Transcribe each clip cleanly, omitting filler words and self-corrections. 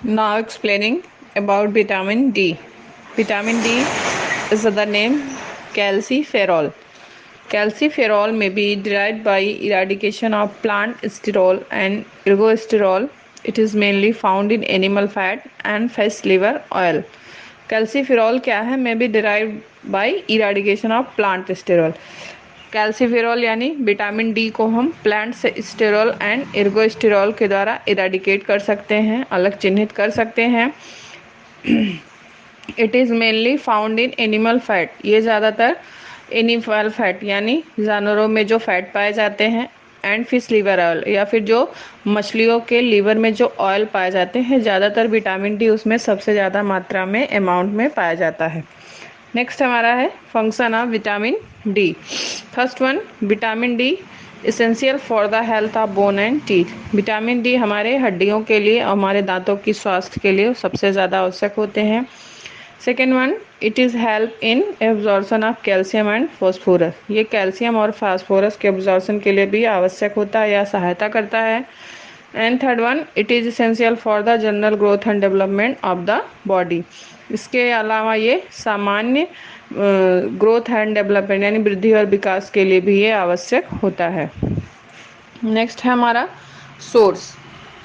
Now explaining about vitamin D. Vitamin D is the name calciferol. Calciferol may be derived by eradication of plant sterol and ergosterol. It is mainly found in animal fat and fish liver oil. Calciferol क्या है? May be derived bye eradication of plant sterol. Calciferol यानी vitamin D को हम plant से sterol and ergosterol के द्वारा eradicate कर सकते हैं, अलग चिन्हित कर सकते हैं। It is mainly found in animal fat. ये ज़्यादातर एनिमल फैट यानी जानवरों में जो फैट पाए जाते हैं, एंड फिश लीवर ऑयल या फिर जो मछलियों के लीवर में जो ऑयल पाए जाते हैं, ज़्यादातर विटामिन डी उसमें सबसे ज़्यादा मात्रा में अमाउंट में पाया जाता है। नेक्स्ट हमारा है function of vitamin D. First one, vitamin D essential for the health of bone and teeth. Vitamin D हमारे हड्डियों के लिए और हमारे दांतों की स्वास्थ्य के लिए सबसे ज़्यादा आवश्यक होते हैं। Second one, it is help in absorption of calcium and phosphorus. ये कैल्शियम और फास्फोरस के एब्जॉर्प्शन के लिए भी आवश्यक होता है या सहायता करता है। And third one, it is essential for the general growth and development of the body. इसके अलावा ये सामान्य ग्रोथ एंड डेवलपमेंट यानी वृद्धि और विकास के लिए भी ये आवश्यक होता है। नेक्स्ट है हमारा सोर्स।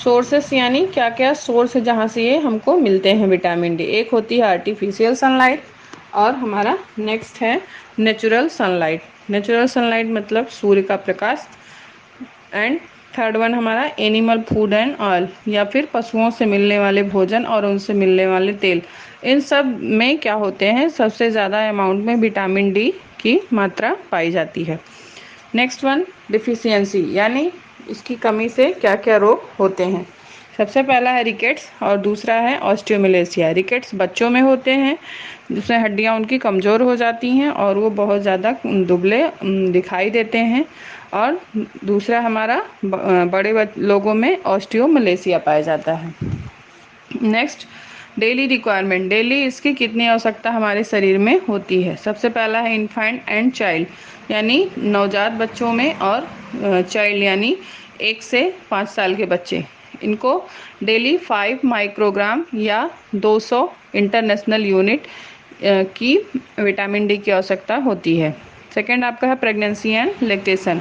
सोर्सेस यानी क्या क्या सोर्स है जहाँ से ये हमको मिलते हैं विटामिन डी। एक होती है आर्टिफिशियल सनलाइट और हमारा नेक्स्ट है नेचुरल सनलाइट। नेचुरल सनलाइट मतलब सूर्य का प्रकाश। एंड थर्ड वन हमारा एनिमल फूड एंड ऑयल या फिर पशुओं से मिलने वाले भोजन और उनसे मिलने वाले तेल। इन सब में क्या होते हैं, सबसे ज़्यादा अमाउंट में विटामिन डी की मात्रा पाई जाती है। नेक्स्ट वन डिफिशियंसी यानी इसकी कमी से क्या क्या रोग होते हैं। सबसे पहला है रिकेट्स और दूसरा है ऑस्टियोमलेशिया। रिकेट्स बच्चों में होते हैं जिसमें हड्डियां उनकी कमज़ोर हो जाती हैं और वो बहुत ज़्यादा दुबले दिखाई देते हैं। और दूसरा हमारा बड़े लोगों में ऑस्टियोमलेशिया पाया जाता है। Next daily requirement. डेली इसकी कितनी आवश्यकता हमारे शरीर में होती है। सबसे पहला है इन्फेंट एंड चाइल्ड यानी नवजात बच्चों में और चाइल्ड यानी 1 से 5 साल के बच्चे। इनको डेली 5 माइक्रोग्राम या 200 इंटरनेशनल यूनिट की विटामिन डी की आवश्यकता होती है। सेकेंड आपका है प्रेगनेंसी एंड लैक्टेशन।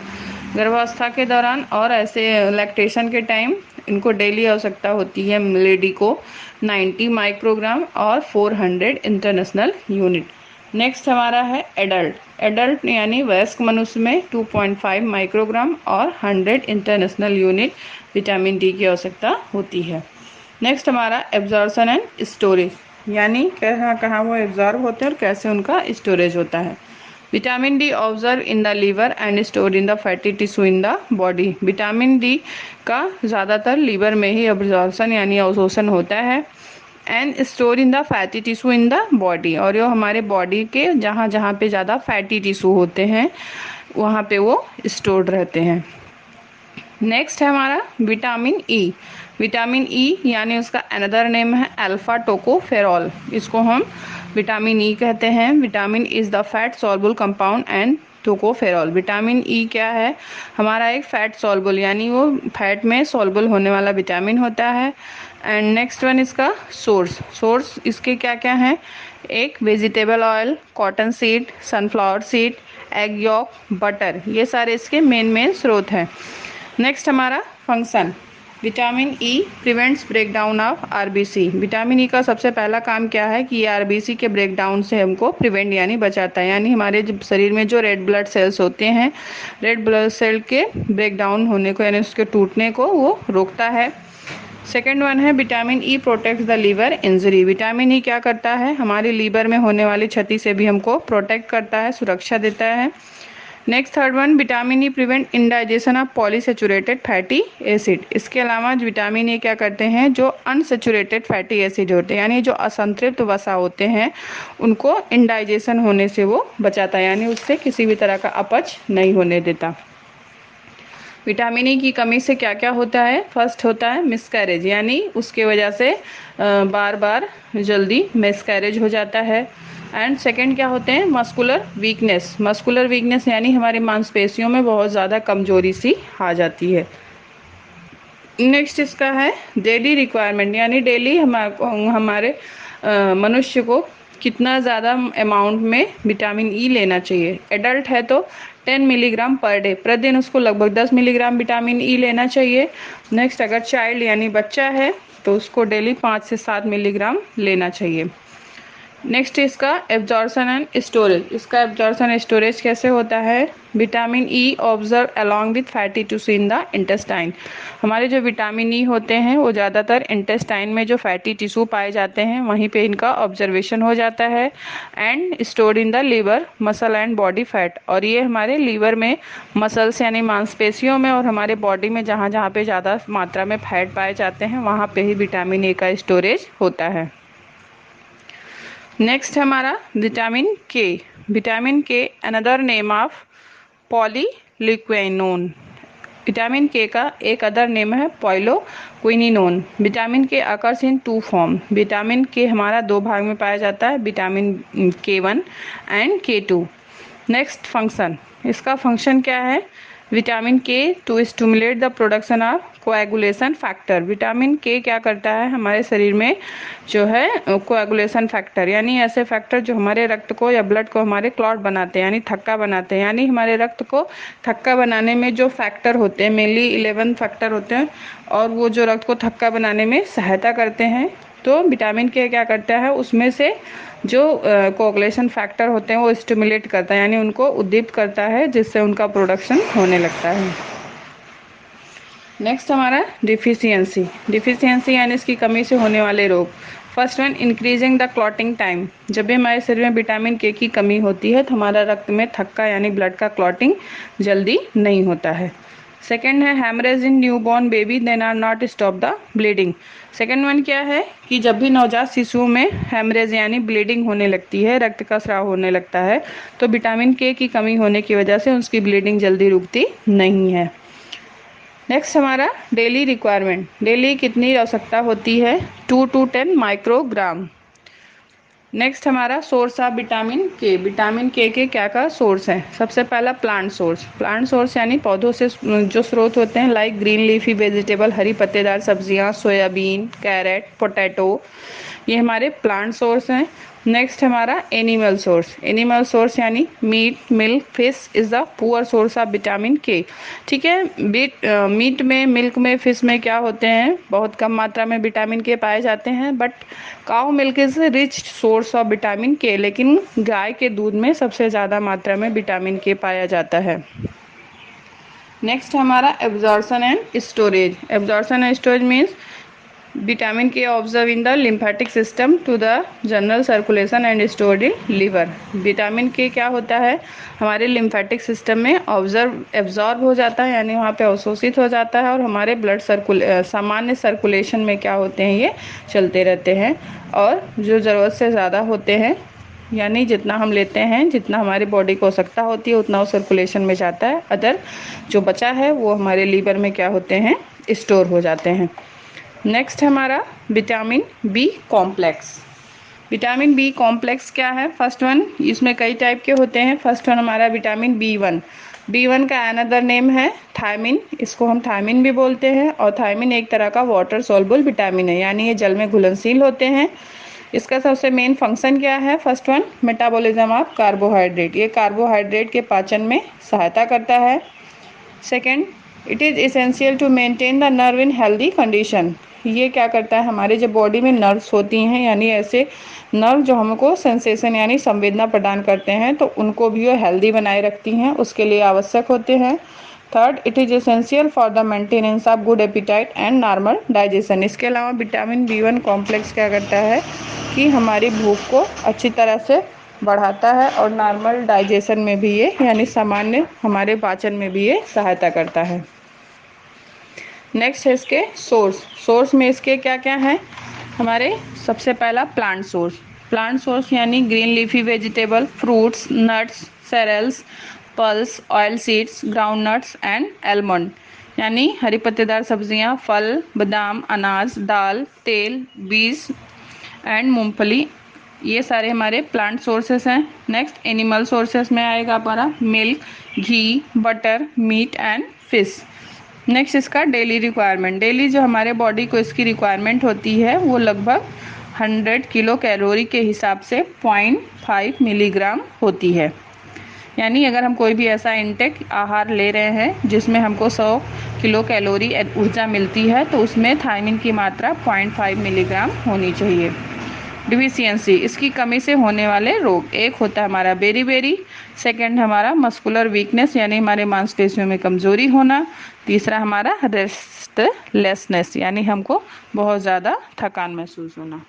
गर्भावस्था के दौरान और ऐसे लैक्टेशन के टाइम इनको डेली आवश्यकता होती है लेडी को 90 माइक्रोग्राम और 400 इंटरनेशनल यूनिट। नेक्स्ट हमारा है एडल्ट। एडल्ट यानी वयस्क मनुष्य में 2.5 माइक्रोग्राम और 100 इंटरनेशनल यूनिट विटामिन डी की आवश्यकता होती है। नेक्स्ट हमारा एब्जॉर्प्शन एंड स्टोरेज यानी कहाँ कहाँ वो एब्जॉर्ब होते हैं और कैसे उनका स्टोरेज होता है। Vitamin D observe in the liver and store in the fatty tissue in the body. Vitamin D का ज़्यादातर लीवर में ही एब्जॉर्प्शन यानी अवशोषण होता है and store in the fatty tissue in the body. और ये हमारे बॉडी के जहाँ जहाँ पे ज़्यादा फैटी टिश्यू होते हैं वहाँ पे वो स्टोर्ड रहते हैं। नेक्स्ट है हमारा विटामिन ई। विटामिन ई यानी उसका अनदर नेम है अल्फा टोकोफेरॉल। इसको हम विटामिन ई कहते हैं। Vitamin is the fat soluble compound and tocopherol. Vitamin E क्या है, हमारा एक फैट सॉल्युबल यानी वो फैट में सॉल्युबल होने वाला विटामिन होता है। एंड नेक्स्ट वन इसका सोर्स इसके क्या क्या हैं, एक vegetable oil, cotton seed, sunflower seed, egg York, butter, ये सारे इसके मेन स्रोत हैं। नेक्स्ट हमारा function. Vitamin E prevents breakdown of RBC. Vitamin E का सबसे पहला काम क्या है कि ये आरबीसी के ब्रेकडाउन से हमको प्रिवेंट यानी बचाता है। यानी हमारे शरीर में जो रेड ब्लड सेल्स होते हैं, रेड ब्लड सेल के ब्रेकडाउन होने को यानी उसके टूटने को वो रोकता है। सेकेंड वन है vitamin E protects the liver injury. Vitamin E क्या करता है, हमारी लीवर में होने वाली क्षति से भी हमको प्रोटेक्ट करता है, सुरक्षा देता है। Next third one, vitamin E prevent indigestion of polyunsaturated fatty acid. इसके अलावा विटामिन ई क्या करते हैं, जो अनसेचुरेटेड फैटी एसिड होते हैं यानी जो असंतृप्त वसा होते हैं उनको इंडाइजेशन होने से वो बचाता है यानी उससे किसी भी तरह का अपच नहीं होने देता। विटामिन ई की कमी से क्या क्या होता है, फर्स्ट होता है मिसकैरेज यानी उसके वजह से बार बार जल्दी मिसकैरेज हो जाता है। एंड सेकंड क्या होते हैं, मस्कुलर वीकनेस यानी हमारे मांसपेशियों में बहुत ज़्यादा कमजोरी सी आ जाती है। नेक्स्ट इसका है डेली रिक्वायरमेंट, यानी डेली हमारे मनुष्य को कितना ज़्यादा अमाउंट में विटामिन ई लेना चाहिए। एडल्ट है तो 10 मिलीग्राम पर डे, प्रतिदिन उसको लगभग 10 मिलीग्राम विटामिन ई लेना चाहिए। नेक्स्ट अगर चाइल्ड यानी बच्चा है तो उसको डेली 5 से 7 मिलीग्राम लेना चाहिए। नेक्स्ट इसका एब्जॉर्प्शन एंड स्टोरेज। इसका एब्जॉर्प्शन स्टोरेज कैसे होता है? Vitamin E observe along with fatty tissue in the intestine. हमारे जो विटामिन ई होते हैं वो ज़्यादातर इंटेस्टाइन में जो फैटी टिश्यू पाए जाते हैं वहीं पे इनका ऑब्जर्वेशन हो जाता है। And stored in the liver muscle and body fat, और ये हमारे लीवर में मसल्स यानी मांसपेशियों में और हमारे बॉडी में जहाँ जहाँ पे ज़्यादा मात्रा में फैट पाए जाते हैं वहाँ पे ही विटामिन ए का स्टोरेज होता है। नेक्स्ट हमारा vitamin K. Vitamin K another name of phylloquinone. Vitamin K का एक अदर नेम है phylloquinone. Vitamin K occurs in 2 form. Vitamin K हमारा 2 भाग में पाया जाता है, vitamin K1 and K2। Next function, इसका फंक्शन क्या है? Vitamin K to stimulate the production of coagulation factor. Vitamin K क्या करता है हमारे शरीर में जो है कोएगुलेशन फैक्टर, यानी ऐसे फैक्टर जो हमारे रक्त को या ब्लड को हमारे क्लॉट बनाते हैं यानी थक्का बनाते हैं। यानी हमारे रक्त को थक्का बनाने में जो फैक्टर होते हैं, मेनली 11 फैक्टर होते हैं, और वो जो रक्त को थक्का बनाने में सहायता करते हैं। तो विटामिन के क्या करता है, उसमें से जो कोएगुलेशन फैक्टर होते हैं वो स्टिमुलेट करता है, यानी उनको उद्दीपित करता है, जिससे उनका प्रोडक्शन होने लगता है। नेक्स्ट हमारा डिफिशियंसी। डिफिशियंसी यानी इसकी कमी से होने वाले रोग। First one, increasing the clotting time. जब भी हमारे शरीर में विटामिन के की कमी होती है तो हमारा रक्त में थक्का यानी ब्लड का क्लॉटिंग जल्दी नहीं होता है। सेकेंड है haemorrhage in newborn baby then are not stop the bleeding. Second one क्या है कि जब भी नवजात शिशुओं में हैमरेज यानी ब्लीडिंग होने लगती है, रक्त का स्राव होने लगता है, तो विटामिन के की कमी होने की वजह से उसकी ब्लीडिंग जल्दी रुकती नहीं है। नेक्स्ट हमारा डेली रिक्वायरमेंट। डेली कितनी आवश्यकता होती है? 2 to 10 माइक्रोग्राम। नेक्स्ट हमारा source of vitamin K. Vitamin K क्या का सोर्स है? सबसे पहला प्लांट सोर्स। प्लांट सोर्स यानी पौधों से जो स्रोत होते हैं, लाइक ग्रीन लीफी वेजिटेबल, हरी पत्तेदार सब्जियां, सोयाबीन, कैरेट, पोटैटो, ये हमारे प्लांट सोर्स हैं। नेक्स्ट हमारा एनिमल सोर्स। एनिमल सोर्स यानी meat, milk, fish is the poor source of vitamin K. ठीक है, मीट में, मिल्क में, फिश में क्या होते हैं, बहुत कम मात्रा में विटामिन के पाए जाते हैं, but cow milk is rich source of vitamin के। लेकिन गाय के दूध में सबसे ज़्यादा मात्रा में विटामिन के पाया जाता है। नेक्स्ट हमारा absorption and storage. Absorption and storage means vitamin K observe in the lymphatic system to the general circulation and stored in liver. Vitamin K क्या होता है, हमारे लिम्फेटिक सिस्टम में एब्जॉर्ब हो जाता है, यानी वहाँ पे अवशोषित हो जाता है, और हमारे ब्लड सामान्य सर्कुलेशन में क्या होते हैं, ये चलते रहते हैं, और जो ज़रूरत से ज़्यादा होते हैं, यानी जितना हम लेते हैं, जितना हमारी बॉडी को आवश्यकता होती है उतना वो सर्कुलेशन में जाता है। अदर जो बचा है वो हमारे लीवर में क्या होते हैं, स्टोर हो जाते हैं। नेक्स्ट हमारा vitamin B complex. Vitamin B complex क्या है? फर्स्ट वन, इसमें कई टाइप के होते हैं। फर्स्ट वन हमारा विटामिन B1। B1 का अनदर नेम है थायमिन, इसको हम थायमिन भी बोलते हैं, और थायमिन एक तरह का वाटर सोल्युबल विटामिन है, यानी ये जल में घुलनशील होते हैं। इसका सबसे मेन फंक्शन क्या है? First one, metabolism of carbohydrate. ये कार्बोहाइड्रेट के पाचन में सहायता करता है। Second, it is essential to maintain the nerve in healthy condition. ये क्या करता है, हमारे जो बॉडी में नर्व्स होती हैं, यानी ऐसे नर्व जो हमको सेंसेशन यानी संवेदना प्रदान करते हैं, तो उनको भी वो हेल्दी बनाए रखती हैं, उसके लिए आवश्यक होते हैं। Third, it is essential for the maintenance of good appetite and normal digestion. इसके अलावा विटामिन B1 कॉम्प्लेक्स क्या करता है कि हमारी भूख को अच्छी तरह से बढ़ाता है, और नॉर्मल डाइजेशन में भी ये, यानी सामान्य हमारे पाचन में भी ये सहायता करता है। नेक्स्ट है इसके सोर्स। सोर्स में इसके क्या क्या हैं? हमारे सबसे पहला प्लांट सोर्स। प्लांट सोर्स यानी green leafy vegetable, fruits, nuts, cereals, pulse, oil seeds, ground nuts and almond, यानी हरी पत्तेदार सब्जियां, फल, बादाम, अनाज, दाल, तेल, बीज एंड मूंगफली, ये सारे हमारे प्लांट सोर्सेस हैं। नेक्स्ट एनिमल सोर्सेस में आएगा हमारा milk, ghee, butter, meat and fish. Next इसका डेली रिक्वायरमेंट। डेली जो हमारे बॉडी को इसकी रिक्वायरमेंट होती है वो लगभग 100 किलो कैलोरी के हिसाब से 0.5 मिलीग्राम होती है। यानी अगर हम कोई भी ऐसा इनटेक आहार ले रहे हैं जिसमें हमको 100 किलो कैलोरी ऊर्जा मिलती है तो उसमें थायमिन की मात्रा 0.5 मिलीग्राम होनी चाहिए। डिफिशियंसी, इसकी कमी से होने वाले रोग, एक होता है हमारा बेरी, सेकंड हमारा मस्कुलर वीकनेस यानी हमारे मांसपेशियों में कमजोरी होना, तीसरा हमारा रेस्टलेसनेस यानी हमको बहुत ज़्यादा थकान महसूस होना।